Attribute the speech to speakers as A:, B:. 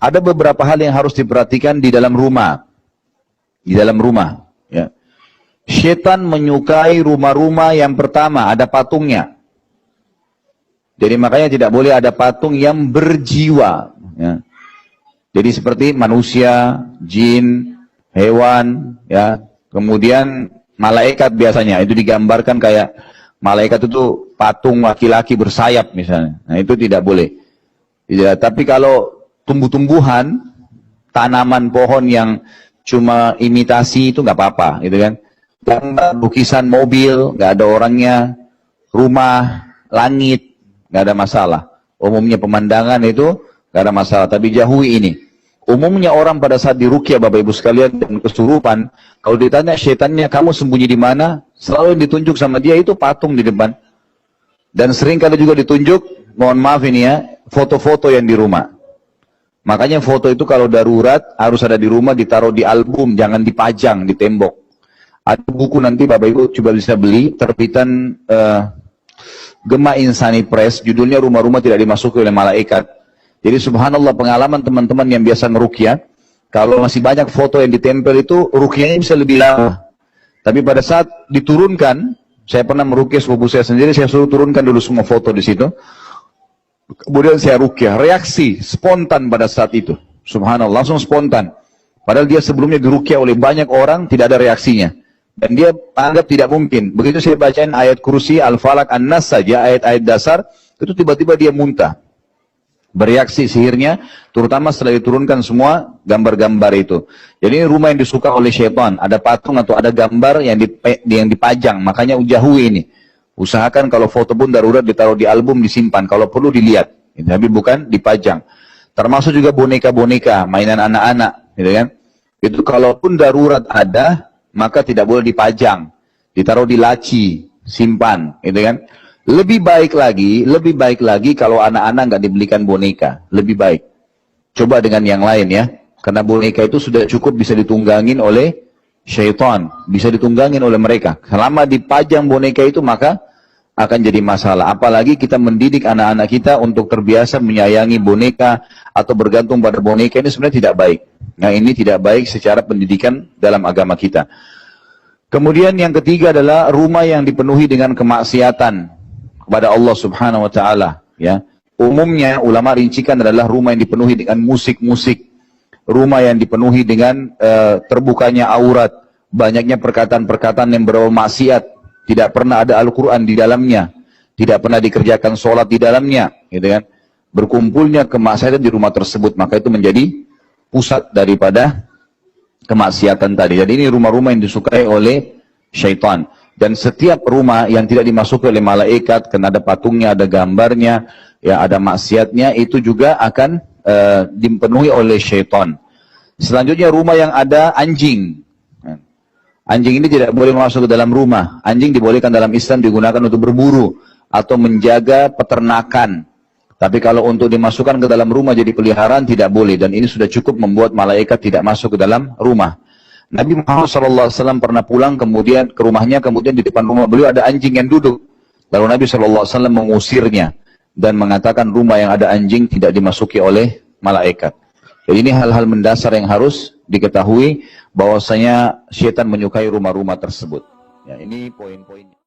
A: ada beberapa hal yang harus diperhatikan di dalam rumah. Di dalam rumah. Ya. Syaitan menyukai rumah-rumah yang pertama, ada patungnya. Jadi makanya tidak boleh ada patung yang berjiwa. Ya. Jadi seperti manusia, jin, hewan, ya, kemudian malaikat biasanya. Itu digambarkan kayak malaikat itu patung laki-laki bersayap misalnya. Nah itu tidak boleh. Ya, tapi kalau tumbuh-tumbuhan, tanaman pohon yang cuma imitasi itu nggak apa-apa, gitu kan? Gambar lukisan mobil, nggak ada orangnya, rumah, langit, nggak ada masalah. Umumnya pemandangan itu nggak ada masalah. Tapi jauhi ini. Umumnya orang pada saat diruqyah Bapak Ibu sekalian dan kesurupan, kalau ditanya syaitannya kamu sembunyi di mana, selalu yang ditunjuk sama dia itu patung di depan. Dan sering kali juga ditunjuk, mohon maaf ini ya, foto-foto yang di rumah. Makanya foto itu kalau darurat harus ada di rumah, ditaruh di album, jangan dipajang di tembok. Ada buku nanti Bapak Ibu coba bisa beli, terbitan Gema Insani Press, judulnya Rumah-Rumah Tidak Dimasuki Oleh Malaikat. Jadi subhanallah pengalaman teman-teman yang biasa ngeruqyah, kalau masih banyak foto yang ditempel itu, ruqyahnya bisa lebih lama. Tapi pada saat diturunkan, saya pernah meruqyah sepupu saya sendiri, saya suruh turunkan dulu semua foto di situ. Kemudian saya ruqyah, reaksi spontan pada saat itu. Subhanallah, langsung spontan. Padahal dia sebelumnya diruqyah oleh banyak orang, tidak ada reaksinya. Dan dia anggap tidak mungkin. Begitu saya bacain ayat kursi, Al-Falaq, An-Nas saja, ayat-ayat dasar, itu tiba-tiba dia muntah. Bereaksi sihirnya, terutama setelah diturunkan semua gambar-gambar itu. Jadi ini rumah yang disuka oleh syaitan. Ada patung atau ada gambar yang dipajang. Makanya jauhi ini. Usahakan kalau foto pun darurat ditaruh di album, disimpan. Kalau perlu dilihat. Tapi bukan dipajang. Termasuk juga boneka-boneka, mainan anak-anak. Gitu kan? Itu kalaupun darurat ada, maka tidak boleh dipajang. Ditaruh di laci, simpan. Gitu kan? Lebih baik lagi kalau anak-anak nggak dibelikan boneka. Lebih baik. Coba dengan yang lain ya. Karena boneka itu sudah cukup bisa ditunggangin oleh syaitan. Bisa ditunggangin oleh mereka. Selama dipajang boneka itu maka akan jadi masalah. Apalagi kita mendidik anak-anak kita untuk terbiasa menyayangi boneka atau bergantung pada boneka, ini sebenarnya tidak baik. Nah ini tidak baik secara pendidikan dalam agama kita. Kemudian yang ketiga adalah rumah yang dipenuhi dengan kemaksiatan kepada Allah Subhanahu wa taala, ya. Umumnya ulama rincikan adalah rumah yang dipenuhi dengan musik-musik, rumah yang dipenuhi dengan terbukanya aurat, banyaknya perkataan-perkataan yang berbau maksiat, tidak pernah ada Al-Qur'an di dalamnya, tidak pernah dikerjakan sholat di dalamnya, gitu kan. Berkumpulnya kemaksiatan di rumah tersebut, maka itu menjadi pusat daripada kemaksiatan tadi. Jadi ini rumah-rumah yang disukai oleh syaitan. Dan setiap rumah yang tidak dimasuki oleh malaikat, karena ada patungnya, ada gambarnya, ya ada maksiatnya, itu juga akan dipenuhi oleh syaitan. Selanjutnya rumah yang ada anjing. Anjing ini tidak boleh masuk ke dalam rumah. Anjing dibolehkan dalam Islam digunakan untuk berburu atau menjaga peternakan. Tapi kalau untuk dimasukkan ke dalam rumah jadi peliharaan tidak boleh. Dan ini sudah cukup membuat malaikat tidak masuk ke dalam rumah. Nabi Muhammad SAW pernah pulang kemudian ke rumahnya, kemudian di depan rumah beliau ada anjing yang duduk. Lalu Nabi SAW mengusirnya dan mengatakan rumah yang ada anjing tidak dimasuki oleh malaikat. Jadi ini hal-hal mendasar yang harus diketahui bahwasanya syaitan menyukai rumah-rumah tersebut. Ya, ini poin-poinnya.